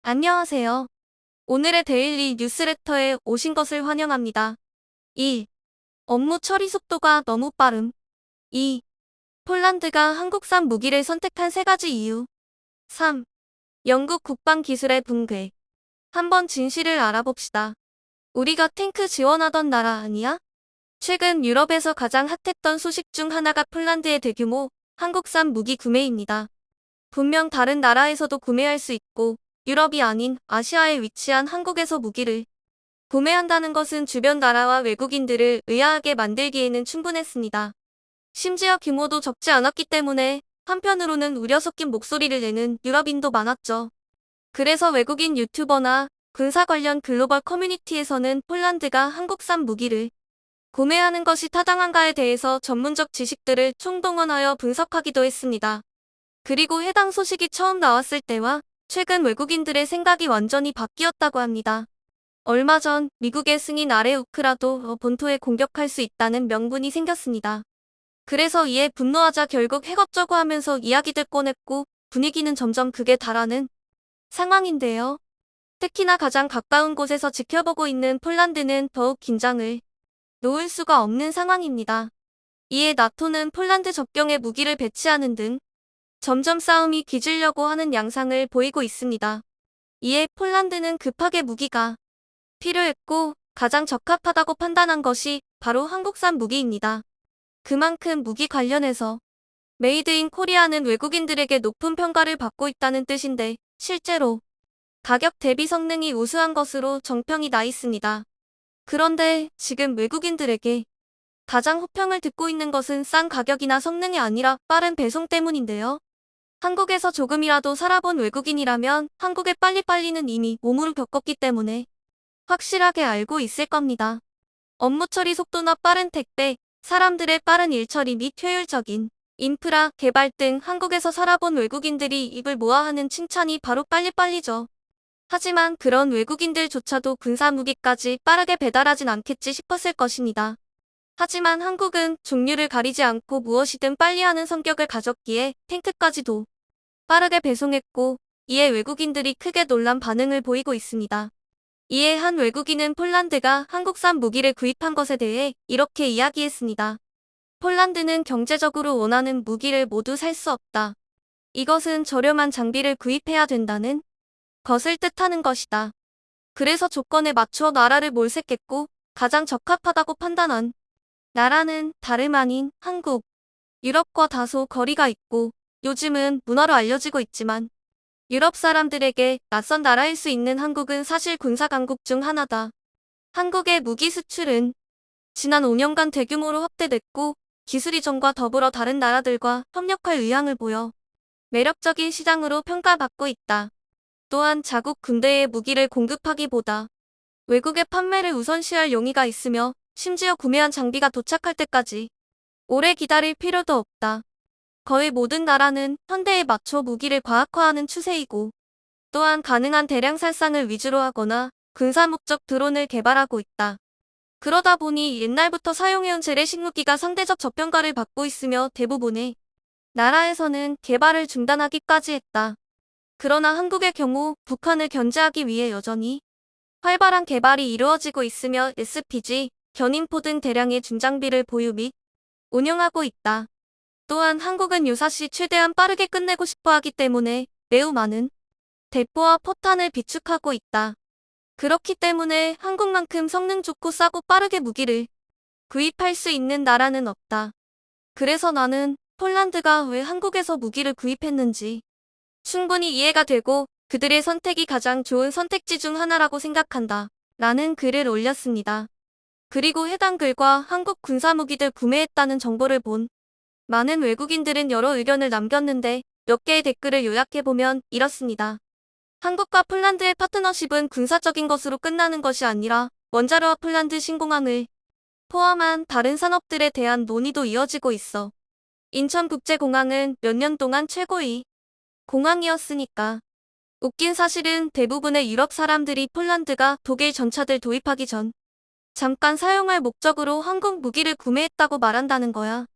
안녕하세요. 오늘의 데일리 뉴스레터에 오신 것을 환영합니다. 1. 업무 처리 속도가 너무 빠름. 2. 폴란드가 한국산 무기를 선택한 3가지 이유. 3. 영국 국방기술의 붕괴. 한번 진실을 알아봅시다. 우리가 탱크 지원하던 나라 아니야? 최근 유럽에서 가장 핫했던 소식 중 하나가 폴란드의 대규모 한국산 무기 구매입니다. 분명 다른 나라에서도 구매할 수 있고 유럽이 아닌 아시아에 위치한 한국에서 무기를 구매한다는 것은 주변 나라와 외국인들을 의아하게 만들기에는 충분했습니다. 심지어 규모도 적지 않았기 때문에 한편으로는 우려 섞인 목소리를 내는 유럽인도 많았죠. 그래서 외국인 유튜버나 군사 관련 글로벌 커뮤니티에서는 폴란드가 한국산 무기를 구매하는 것이 타당한가에 대해서 전문적 지식들을 총동원하여 분석하기도 했습니다. 그리고 해당 소식이 처음 나왔을 때와 최근 외국인들의 생각이 완전히 바뀌었다고 합니다. 얼마 전 미국의 승인 아래 우크라도 본토에 공격할 수 있다는 명분이 생겼습니다. 그래서 이에 분노하자 결국 핵어쩌고 하면서 이야기들 꺼냈고 분위기는 점점 극에 달하는 상황인데요. 특히나 가장 가까운 곳에서 지켜보고 있는 폴란드는 더욱 긴장을 놓을 수가 없는 상황입니다. 이에 나토는 폴란드 접경에 무기를 배치하는 등 점점 싸움이 기질려고 하는 양상을 보이고 있습니다. 이에 폴란드는 급하게 무기가 필요했고 가장 적합하다고 판단한 것이 바로 한국산 무기입니다. 그만큼 무기 관련해서 메이드 인 코리아는 외국인들에게 높은 평가를 받고 있다는 뜻인데 실제로 가격 대비 성능이 우수한 것으로 정평이 나 있습니다. 그런데 지금 외국인들에게 가장 호평을 듣고 있는 것은 싼 가격이나 성능이 아니라 빠른 배송 때문인데요. 한국에서 조금이라도 살아본 외국인이라면 한국의 빨리빨리는 이미 몸으로 겪었기 때문에 확실하게 알고 있을 겁니다. 업무 처리 속도나 빠른 택배, 사람들의 빠른 일처리 및 효율적인 인프라 개발 등 한국에서 살아본 외국인들이 입을 모아 하는 칭찬이 바로 빨리빨리죠. 하지만 그런 외국인들조차도 군사무기까지 빠르게 배달하진 않겠지 싶었을 것입니다. 하지만 한국은 종류를 가리지 않고 무엇이든 빨리 하는 성격을 가졌기에 탱크까지도 빠르게 배송했고 이에 외국인들이 크게 놀란 반응을 보이고 있습니다. 이에 한 외국인은 폴란드가 한국산 무기를 구입한 것에 대해 이렇게 이야기했습니다. 폴란드는 경제적으로 원하는 무기를 모두 살 수 없다. 이것은 저렴한 장비를 구입해야 된다는 것을 뜻하는 것이다. 그래서 조건에 맞추어 나라를 몰색했고 가장 적합하다고 판단한 나라는 다름 아닌 한국, 유럽과 다소 거리가 있고 요즘은 문화로 알려지고 있지만 유럽 사람들에게 낯선 나라일 수 있는 한국은 사실 군사 강국 중 하나다. 한국의 무기 수출은 지난 5년간 대규모로 확대됐고 기술 이전과 더불어 다른 나라들과 협력할 의향을 보여 매력적인 시장으로 평가받고 있다. 또한 자국 군대에 무기를 공급하기보다 외국에 판매를 우선시할 용의가 있으며 심지어 구매한 장비가 도착할 때까지 오래 기다릴 필요도 없다. 거의 모든 나라는 현대에 맞춰 무기를 과학화하는 추세이고 또한 가능한 대량 살상을 위주로 하거나 군사 목적 드론을 개발하고 있다. 그러다 보니 옛날부터 사용해온 재래식 무기가 상대적 저평가를 받고 있으며 대부분의 나라에서는 개발을 중단하기까지 했다. 그러나 한국의 경우 북한을 견제하기 위해 여전히 활발한 개발이 이루어지고 있으며 SPG, 견인포 등 대량의 중장비를 보유 및 운용하고 있다. 또한 한국은 유사시 최대한 빠르게 끝내고 싶어 하기 때문에 매우 많은 대포와 포탄을 비축하고 있다. 그렇기 때문에 한국만큼 성능 좋고 싸고 빠르게 무기를 구입할 수 있는 나라는 없다. 그래서 나는 폴란드가 왜 한국에서 무기를 구입했는지 충분히 이해가 되고 그들의 선택이 가장 좋은 선택지 중 하나라고 생각한다. 라는 글을 올렸습니다. 그리고 해당 글과 한국 군사무기들 구매했다는 정보를 본 많은 외국인들은 여러 의견을 남겼는데 몇 개의 댓글을 요약해보면 이렇습니다. 한국과 폴란드의 파트너십은 군사적인 것으로 끝나는 것이 아니라 원자로와 폴란드 신공항을 포함한 다른 산업들에 대한 논의도 이어지고 있어. 인천국제공항은 몇 년 동안 최고의 공항이었으니까. 웃긴 사실은 대부분의 유럽 사람들이 폴란드가 독일 전차들 도입하기 전 잠깐 사용할 목적으로 한국 무기를 구매했다고 말한다는 거야.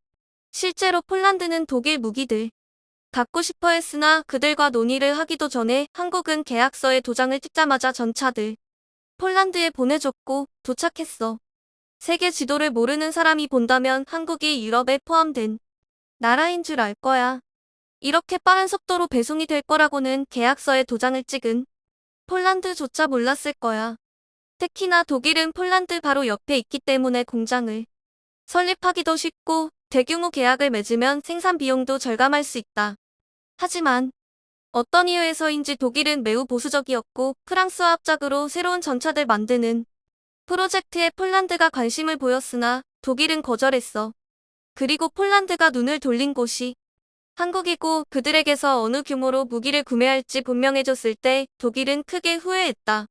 실제로 폴란드는 독일 무기들 갖고 싶어 했으나 그들과 논의를 하기도 전에 한국은 계약서에 도장을 찍자마자 전차들 폴란드에 보내줬고 도착했어. 세계 지도를 모르는 사람이 본다면 한국이 유럽에 포함된 나라인 줄 알 거야. 이렇게 빠른 속도로 배송이 될 거라고는 계약서에 도장을 찍은 폴란드조차 몰랐을 거야. 특히나 독일은 폴란드 바로 옆에 있기 때문에 공장을 설립하기도 쉽고 대규모 계약을 맺으면 생산 비용도 절감할 수 있다. 하지만 어떤 이유에서인지 독일은 매우 보수적이었고 프랑스와 합작으로 새로운 전차들 만드는 프로젝트에 폴란드가 관심을 보였으나 독일은 거절했어. 그리고 폴란드가 눈을 돌린 곳이 한국이고 그들에게서 어느 규모로 무기를 구매할지 분명해졌을 때 독일은 크게 후회했다.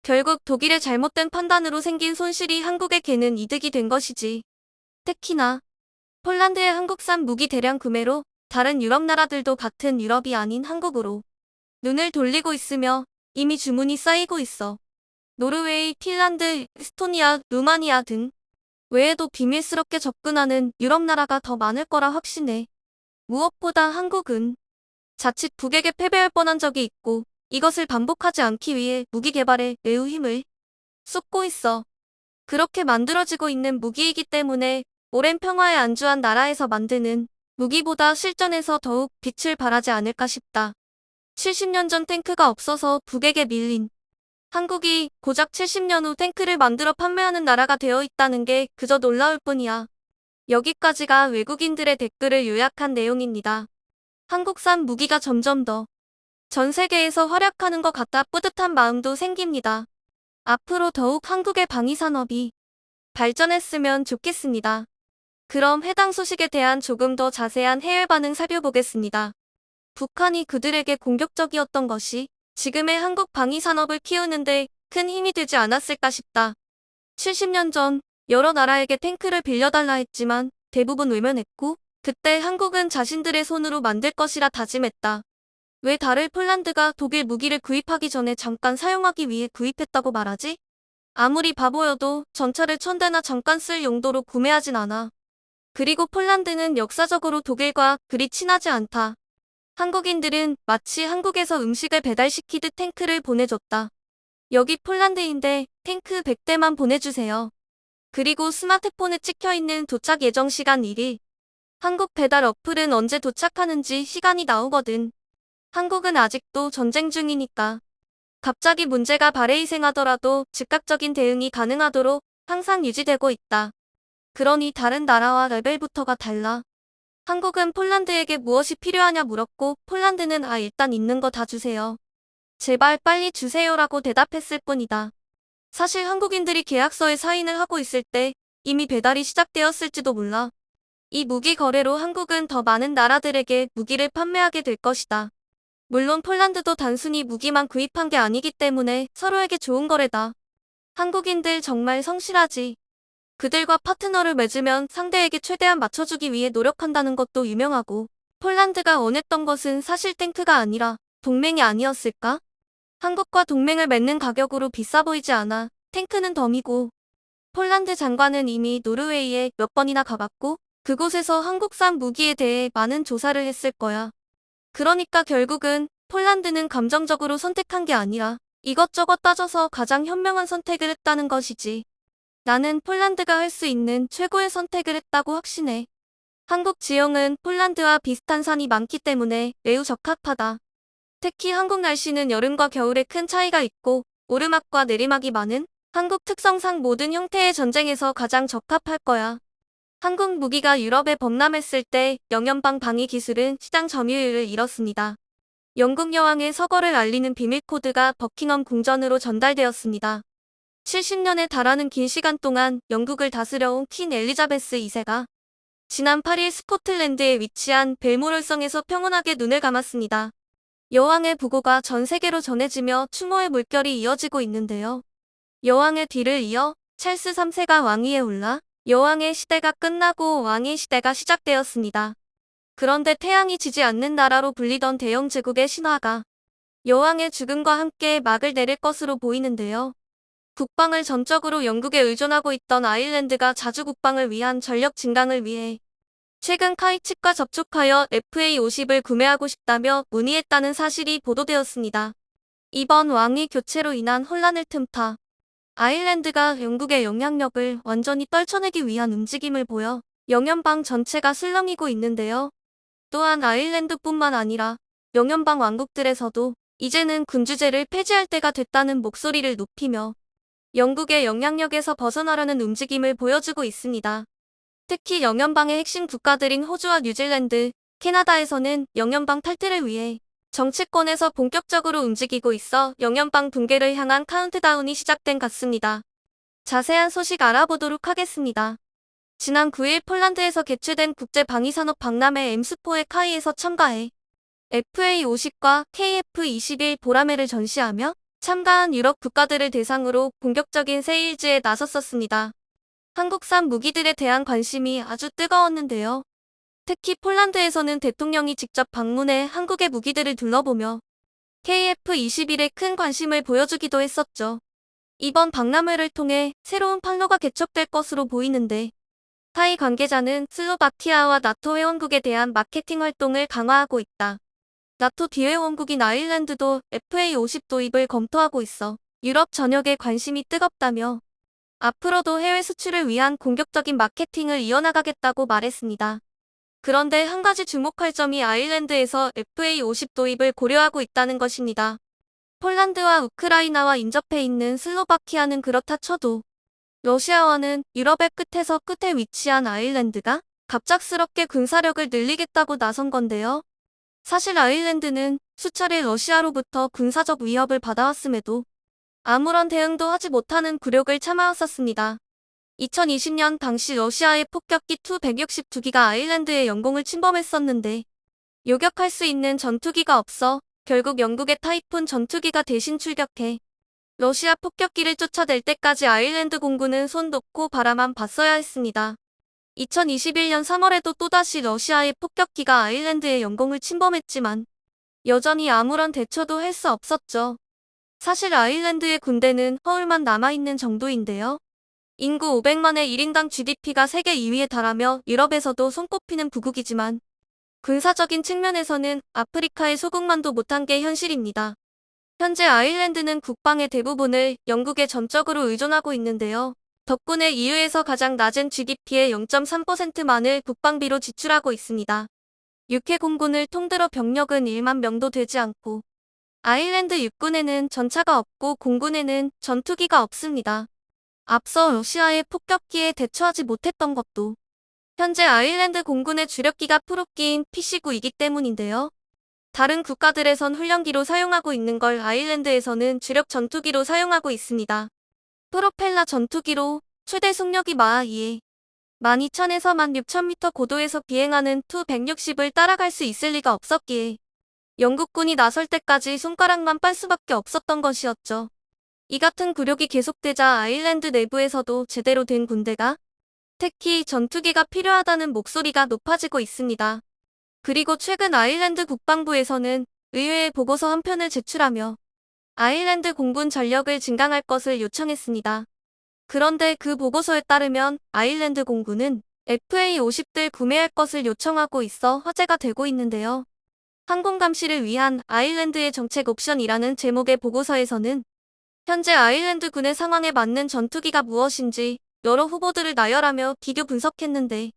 결국 독일의 잘못된 판단으로 생긴 손실이 한국에게는 이득이 된 것이지. 특히나 폴란드의 한국산 무기 대량 구매로 다른 유럽 나라들도 같은 유럽이 아닌 한국으로 눈을 돌리고 있으며 이미 주문이 쌓이고 있어. 노르웨이, 핀란드, 에스토니아, 루마니아 등 외에도 비밀스럽게 접근하는 유럽 나라가 더 많을 거라 확신해. 무엇보다 한국은 자칫 북에게 패배할 뻔한 적이 있고 이것을 반복하지 않기 위해 무기 개발에 매우 힘을 쏟고 있어. 그렇게 만들어지고 있는 무기이기 때문에 오랜 평화에 안주한 나라에서 만드는 무기보다 실전에서 더욱 빛을 발하지 않을까 싶다. 70년 전 탱크가 없어서 북에게 밀린 한국이 고작 70년 후 탱크를 만들어 판매하는 나라가 되어 있다는 게 그저 놀라울 뿐이야. 여기까지가 외국인들의 댓글을 요약한 내용입니다. 한국산 무기가 점점 더 전 세계에서 활약하는 것 같아 뿌듯한 마음도 생깁니다. 앞으로 더욱 한국의 방위산업이 발전했으면 좋겠습니다. 그럼 해당 소식에 대한 조금 더 자세한 해외 반응 살펴보겠습니다. 북한이 그들에게 공격적이었던 것이 지금의 한국 방위산업을 키우는데 큰 힘이 되지 않았을까 싶다. 70년 전 여러 나라에게 탱크를 빌려달라 했지만 대부분 외면했고 그때 한국은 자신들의 손으로 만들 것이라 다짐했다. 왜 다를 폴란드가 독일 무기를 구입하기 전에 잠깐 사용하기 위해 구입했다고 말하지? 아무리 바보여도 전차를 1000대나 잠깐 쓸 용도로 구매하진 않아. 그리고 폴란드는 역사적으로 독일과 그리 친하지 않다. 한국인들은 마치 한국에서 음식을 배달시키듯 탱크를 보내줬다. 여기 폴란드인데 탱크 100대만 보내주세요. 그리고 스마트폰에 찍혀있는 도착 예정 시간 1일. 한국 배달 어플은 언제 도착하는지 시간이 나오거든. 한국은 아직도 전쟁 중이니까. 갑자기 문제가 발해이생하더라도 즉각적인 대응이 가능하도록 항상 유지되고 있다. 그러니 다른 나라와 레벨부터가 달라. 한국은 폴란드에게 무엇이 필요하냐 물었고 폴란드는 일단 있는 거 다 주세요. 제발 빨리 주세요라고 대답했을 뿐이다. 사실 한국인들이 계약서에 사인을 하고 있을 때 이미 배달이 시작되었을지도 몰라. 이 무기 거래로 한국은 더 많은 나라들에게 무기를 판매하게 될 것이다. 물론 폴란드도 단순히 무기만 구입한 게 아니기 때문에 서로에게 좋은 거래다. 한국인들 정말 성실하지. 그들과 파트너를 맺으면 상대에게 최대한 맞춰주기 위해 노력한다는 것도 유명하고 폴란드가 원했던 것은 사실 탱크가 아니라 동맹이 아니었을까? 한국과 동맹을 맺는 가격으로 비싸 보이지 않아. 탱크는 덤이고 폴란드 장관은 이미 노르웨이에 몇 번이나 가봤고 그곳에서 한국산 무기에 대해 많은 조사를 했을 거야. 그러니까 결국은 폴란드는 감정적으로 선택한 게 아니라 이것저것 따져서 가장 현명한 선택을 했다는 것이지. 나는 폴란드가 할 수 있는 최고의 선택을 했다고 확신해. 한국 지형은 폴란드와 비슷한 산이 많기 때문에 매우 적합하다. 특히 한국 날씨는 여름과 겨울에 큰 차이가 있고 오르막과 내리막이 많은 한국 특성상 모든 형태의 전쟁에서 가장 적합할 거야. 한국 무기가 유럽에 범람했을 때 영연방 방위 기술은 시장 점유율을 잃었습니다. 영국 여왕의 서거를 알리는 비밀 코드가 버킹엄 궁전으로 전달되었습니다. 70년에 달하는 긴 시간 동안 영국을 다스려온 퀸 엘리자베스 2세가 지난 8일 스코틀랜드에 위치한 벨모럴 성에서 평온하게 눈을 감았습니다. 여왕의 부고가 전 세계로 전해지며 추모의 물결이 이어지고 있는데요. 여왕의 뒤를 이어 찰스 3세가 왕위에 올라 여왕의 시대가 끝나고 왕의 시대가 시작되었습니다. 그런데 태양이 지지 않는 나라로 불리던 대영 제국의 신화가 여왕의 죽음과 함께 막을 내릴 것으로 보이는데요. 국방을 전적으로 영국에 의존하고 있던 아일랜드가 자주 국방을 위한 전력 증강을 위해 최근 카이 측과 접촉하여 FA50을 구매하고 싶다며 문의했다는 사실이 보도되었습니다. 이번 왕위 교체로 인한 혼란을 틈타 아일랜드가 영국의 영향력을 완전히 떨쳐내기 위한 움직임을 보여 영연방 전체가 술렁이고 있는데요. 또한 아일랜드뿐만 아니라 영연방 왕국들에서도 이제는 군주제를 폐지할 때가 됐다는 목소리를 높이며 영국의 영향력에서 벗어나려는 움직임을 보여주고 있습니다. 특히 영연방의 핵심 국가들인 호주와 뉴질랜드, 캐나다에서는 영연방 탈퇴를 위해 정치권에서 본격적으로 움직이고 있어 영연방 붕괴를 향한 카운트다운이 시작된 같습니다. 자세한 소식 알아보도록 하겠습니다. 지난 9일 폴란드에서 개최된 국제방위산업 박람회 엠스포의 카이에서 참가해 FA50과 KF21 보라매를 전시하며 참가한 유럽 국가들을 대상으로 본격적인 세일즈에 나섰었습니다. 한국산 무기들에 대한 관심이 아주 뜨거웠는데요. 특히 폴란드에서는 대통령이 직접 방문해 한국의 무기들을 둘러보며 KF21에 큰 관심을 보여주기도 했었죠. 이번 박람회를 통해 새로운 판로가 개척될 것으로 보이는데 타이 관계자는 슬로바키아와 나토 회원국에 대한 마케팅 활동을 강화하고 있다. 나토 비회원국인 아일랜드도 FA50 도입을 검토하고 있어 유럽 전역에 관심이 뜨겁다며 앞으로도 해외 수출을 위한 공격적인 마케팅을 이어나가겠다고 말했습니다. 그런데 한 가지 주목할 점이 아일랜드에서 FA50 도입을 고려하고 있다는 것입니다. 폴란드와 우크라이나와 인접해 있는 슬로바키아는 그렇다 쳐도 러시아와는 유럽의 끝에서 끝에 위치한 아일랜드가 갑작스럽게 군사력을 늘리겠다고 나선 건데요. 사실 아일랜드는 수차례 러시아로부터 군사적 위협을 받아왔음에도 아무런 대응도 하지 못하는 굴욕을 참아왔었습니다. 2020년 당시 러시아의 폭격기 Tu-162기가 아일랜드의 영공을 침범했었는데 요격할 수 있는 전투기가 없어 결국 영국의 타이푼 전투기가 대신 출격해 러시아 폭격기를 쫓아낼 때까지 아일랜드 공군은 손 놓고 바라만 봤어야 했습니다. 2021년 3월에도 또다시 러시아의 폭격기가 아일랜드의 영공을 침범했지만 여전히 아무런 대처도 할 수 없었죠. 사실 아일랜드의 군대는 허울만 남아있는 정도인데요. 인구 500만의 1인당 GDP가 세계 2위에 달하며 유럽에서도 손꼽히는 부국이지만 군사적인 측면에서는 아프리카의 소국만도 못한 게 현실입니다. 현재 아일랜드는 국방의 대부분을 영국에 전적으로 의존하고 있는데요. 덕분에 EU에서 가장 낮은 GDP의 0.3%만을 국방비로 지출하고 있습니다. UK 공군을 통틀어 병력은 1만 명도 되지 않고 아일랜드 육군에는 전차가 없고 공군에는 전투기가 없습니다. 앞서 러시아의 폭격기에 대처하지 못했던 것도 현재 아일랜드 공군의 주력기가 프로기인 PC9이기 때문인데요. 다른 국가들에선 훈련기로 사용하고 있는 걸 아일랜드에서는 주력 전투기로 사용하고 있습니다. 프로펠러 전투기로 최대 속력이 마하 2에 12,000에서 16,000m 고도에서 비행하는 Tu-160을 따라갈 수 있을 리가 없었기에 영국군이 나설 때까지 손가락만 빨 수밖에 없었던 것이었죠. 이 같은 굴욕이 계속되자 아일랜드 내부에서도 제대로 된 군대가 특히 전투기가 필요하다는 목소리가 높아지고 있습니다. 그리고 최근 아일랜드 국방부에서는 의회에 보고서 한 편을 제출하며 아일랜드 공군 전력을 증강할 것을 요청했습니다. 그런데 그 보고서에 따르면 아일랜드 공군은 FA50들 구매할 것을 요청하고 있어 화제가 되고 있는데요. 항공 감시를 위한 아일랜드의 정책 옵션이라는 제목의 보고서에서는 현재 아일랜드 군의 상황에 맞는 전투기가 무엇인지 여러 후보들을 나열하며 비교 분석했는데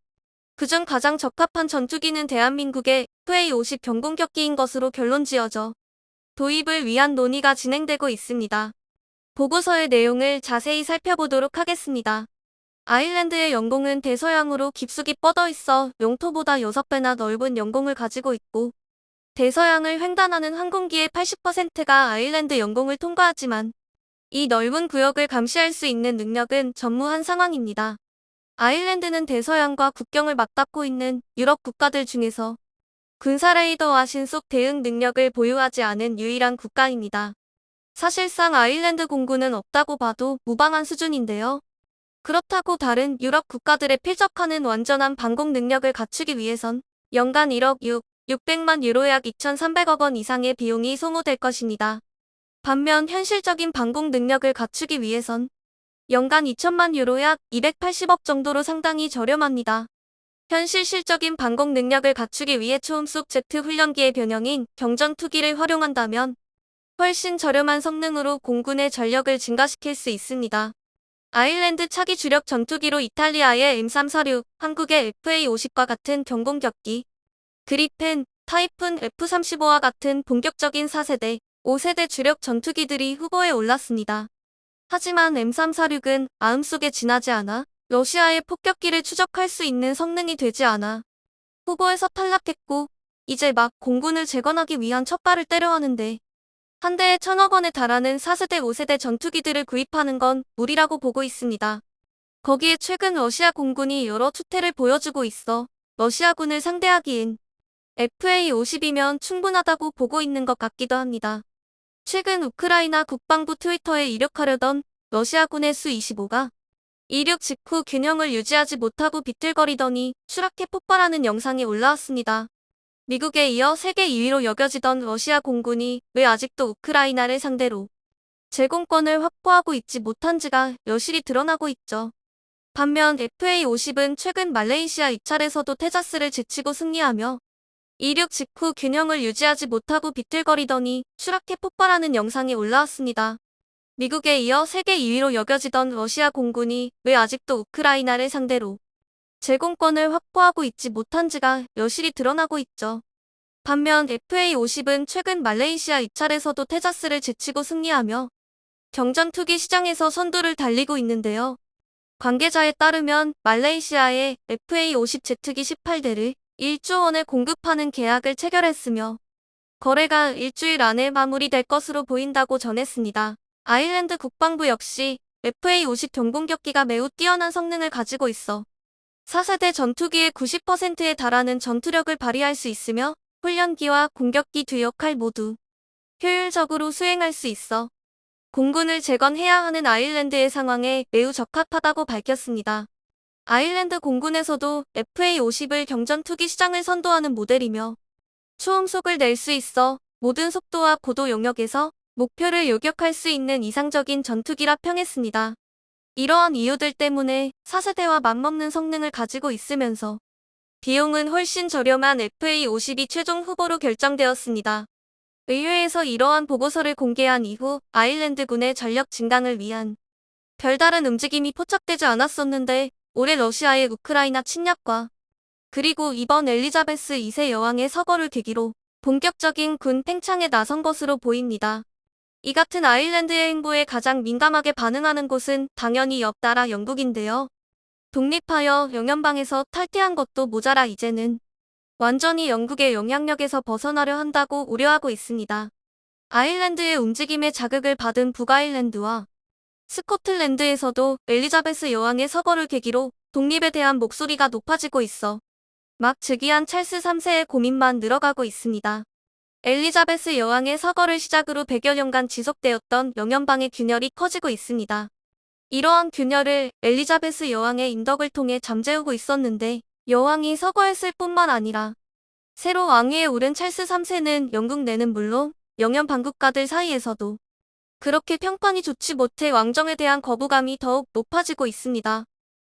그중 가장 적합한 전투기는 대한민국의 FA50 경공격기인 것으로 결론지어져 도입을 위한 논의가 진행되고 있습니다. 보고서의 내용을 자세히 살펴보도록 하겠습니다. 아일랜드의 영공은 대서양으로 깊숙이 뻗어 있어 영토보다 6배나 넓은 영공을 가지고 있고 대서양을 횡단하는 항공기의 80%가 아일랜드 영공을 통과하지만 이 넓은 구역을 감시할 수 있는 능력은 전무한 상황입니다. 아일랜드는 대서양과 국경을 맞닿고 있는 유럽 국가들 중에서 군사 레이더와 신속 대응 능력을 보유하지 않은 유일한 국가입니다. 사실상 아일랜드 공군은 없다고 봐도 무방한 수준인데요. 그렇다고 다른 유럽 국가들에 필적하는 완전한 방공 능력을 갖추기 위해선 연간 1억 600만 유로 약 2,300억 원 이상의 비용이 소모될 것입니다. 반면 현실적인 방공 능력을 갖추기 위해선 연간 2천만 유로 약 280억 정도로 상당히 저렴합니다. 현실적인 방공 능력을 갖추기 위해 초음속 제트 훈련기의 변형인 경전투기를 활용한다면 훨씬 저렴한 성능으로 공군의 전력을 증가시킬 수 있습니다. 아일랜드 차기 주력 전투기로 이탈리아의 M346, 한국의 FA50과 같은 경공격기, 그리펜, 타이푼 F-35와 같은 본격적인 4세대, 5세대 주력 전투기들이 후보에 올랐습니다. 하지만 M346은 마음속에 지나지 않아 러시아의 폭격기를 추적할 수 있는 성능이 되지 않아 후보에서 탈락했고 이제 막 공군을 재건하기 위한 첫발을 떼려 하는데 한 대에 1,000억 원에 달하는 4세대 5세대 전투기들을 구입하는 건 무리라고 보고 있습니다. 거기에 최근 러시아 공군이 여러 추태를 보여주고 있어 러시아군을 상대하기엔 FA50이면 충분하다고 보고 있는 것 같기도 합니다. 최근 우크라이나 국방부 트위터에 이륙하려던 러시아군의 수-25가 이륙 직후 균형을 유지하지 못하고 비틀거리더니 추락해 폭발하는 영상이 올라왔습니다. 미국에 이어 세계 2위로 여겨지던 러시아 공군이 왜 아직도 우크라이나를 상대로 제공권을 확보하고 있지 못한지가 여실히 드러나고 있죠. 반면 FA50은 최근 말레이시아 입찰에서도 테자스를 제치고 승리하며 이륙 직후 균형을 유지하지 못하고 비틀거리더니 추락해 폭발하는 영상이 올라왔습니다. 미국에 이어 세계 2위로 여겨지던 러시아 공군이 왜 아직도 우크라이나를 상대로 제공권을 확보하고 있지 못한지가 여실히 드러나고 있죠. 반면 FA50은 최근 말레이시아 입찰에서도 테자스를 제치고 승리하며 경전투기 시장에서 선두를 달리고 있는데요. 관계자에 따르면 말레이시아에 FA50 제트기 18대를 1조 원에 공급하는 계약을 체결했으며 거래가 일주일 안에 마무리될 것으로 보인다고 전했습니다. 아일랜드 국방부 역시 FA50 경공격기가 매우 뛰어난 성능을 가지고 있어 4세대 전투기의 90%에 달하는 전투력을 발휘할 수 있으며 훈련기와 공격기 두 역할 모두 효율적으로 수행할 수 있어 공군을 재건해야 하는 아일랜드의 상황에 매우 적합하다고 밝혔습니다. 아일랜드 공군에서도 FA50을 경전투기 시장을 선도하는 모델이며 초음속을 낼 수 있어 모든 속도와 고도 영역에서 목표를 요격할 수 있는 이상적인 전투기라 평했습니다. 이러한 이유들 때문에 4세대와 맞먹는 성능을 가지고 있으면서 비용은 훨씬 저렴한 FA50이 최종 후보로 결정되었습니다. 의회에서 이러한 보고서를 공개한 이후 아일랜드군의 전력 증강을 위한 별다른 움직임이 포착되지 않았었는데 올해 러시아의 우크라이나 침략과 그리고 이번 엘리자베스 2세 여왕의 서거를 계기로 본격적인 군 팽창에 나선 것으로 보입니다. 이 같은 아일랜드의 행보에 가장 민감하게 반응하는 곳은 당연히 옆 나라 영국인데요. 독립하여 영연방에서 탈퇴한 것도 모자라 이제는 완전히 영국의 영향력에서 벗어나려 한다고 우려하고 있습니다. 아일랜드의 움직임에 자극을 받은 북아일랜드와 스코틀랜드에서도 엘리자베스 여왕의 서거를 계기로 독립에 대한 목소리가 높아지고 있어 막 즉위한 찰스 3세의 고민만 늘어가고 있습니다. 엘리자베스 여왕의 서거를 시작으로 100여 년간 지속되었던 영연방의 균열이 커지고 있습니다. 이러한 균열을 엘리자베스 여왕의 인덕을 통해 잠재우고 있었는데 여왕이 서거했을 뿐만 아니라 새로 왕위에 오른 찰스 3세는 영국 내는 물론 영연 반국가들 사이에서도 그렇게 평판이 좋지 못해 왕정에 대한 거부감이 더욱 높아지고 있습니다.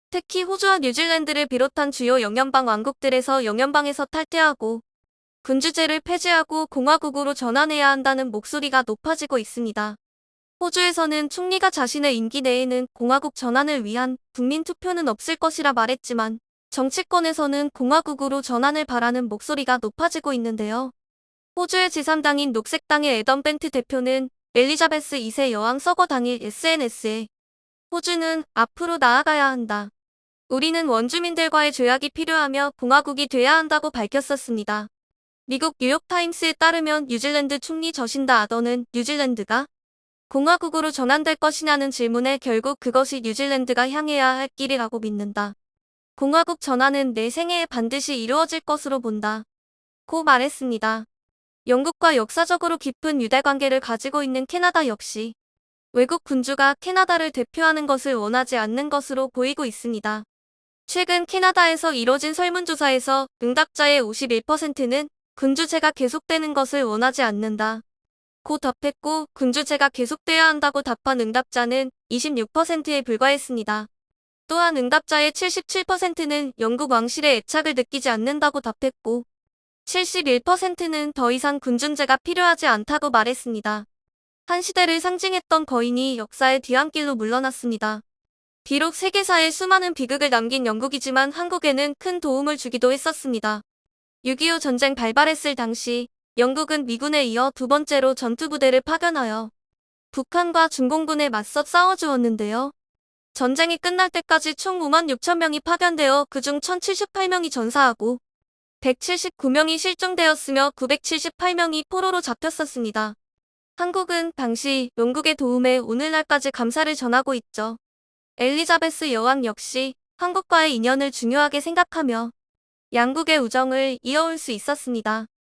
특히 호주와 뉴질랜드를 비롯한 주요 영연방 왕국들에서 영연방에서 탈퇴하고 군주제를 폐지하고 공화국으로 전환해야 한다는 목소리가 높아지고 있습니다. 호주에서는 총리가 자신의 임기 내에는 공화국 전환을 위한 국민투표는 없을 것이라 말했지만 정치권에서는 공화국으로 전환을 바라는 목소리가 높아지고 있는데요. 호주의 제3당인 녹색당의 애덤 벤트 대표는 엘리자베스 2세 여왕 서거 당일 SNS에 호주는 앞으로 나아가야 한다. 우리는 원주민들과의 조약이 필요하며 공화국이 돼야 한다고 밝혔었습니다. 미국 뉴욕타임스에 따르면 뉴질랜드 총리 저신다 아더는 뉴질랜드가 공화국으로 전환될 것이냐는 질문에 결국 그것이 뉴질랜드가 향해야 할 길이라고 믿는다. 공화국 전환은 내 생애에 반드시 이루어질 것으로 본다. 고 말했습니다. 영국과 역사적으로 깊은 유대관계를 가지고 있는 캐나다 역시 외국 군주가 캐나다를 대표하는 것을 원하지 않는 것으로 보이고 있습니다. 최근 캐나다에서 이뤄진 설문조사에서 응답자의 51%는 군주제가 계속되는 것을 원하지 않는다. 고 답했고 군주제가 계속돼야 한다고 답한 응답자는 26%에 불과했습니다. 또한 응답자의 77%는 영국 왕실의 애착을 느끼지 않는다고 답했고 71%는 더 이상 군중제가 필요하지 않다고 말했습니다. 한 시대를 상징했던 거인이 역사의 뒤안길로 물러났습니다. 비록 세계사에 수많은 비극을 남긴 영국이지만 한국에는 큰 도움을 주기도 했었습니다. 6.25 전쟁 발발했을 당시 영국은 미군에 이어 두 번째로 전투부대를 파견하여 북한과 중공군에 맞서 싸워주었는데요. 전쟁이 끝날 때까지 총 5만 6천 명이 파견되어 그중 1,078명이 전사하고 179명이 실종되었으며 978명이 포로로 잡혔었습니다. 한국은 당시 영국의 도움에 오늘날까지 감사를 전하고 있죠. 엘리자베스 여왕 역시 한국과의 인연을 중요하게 생각하며 양국의 우정을 이어올 수 있었습니다.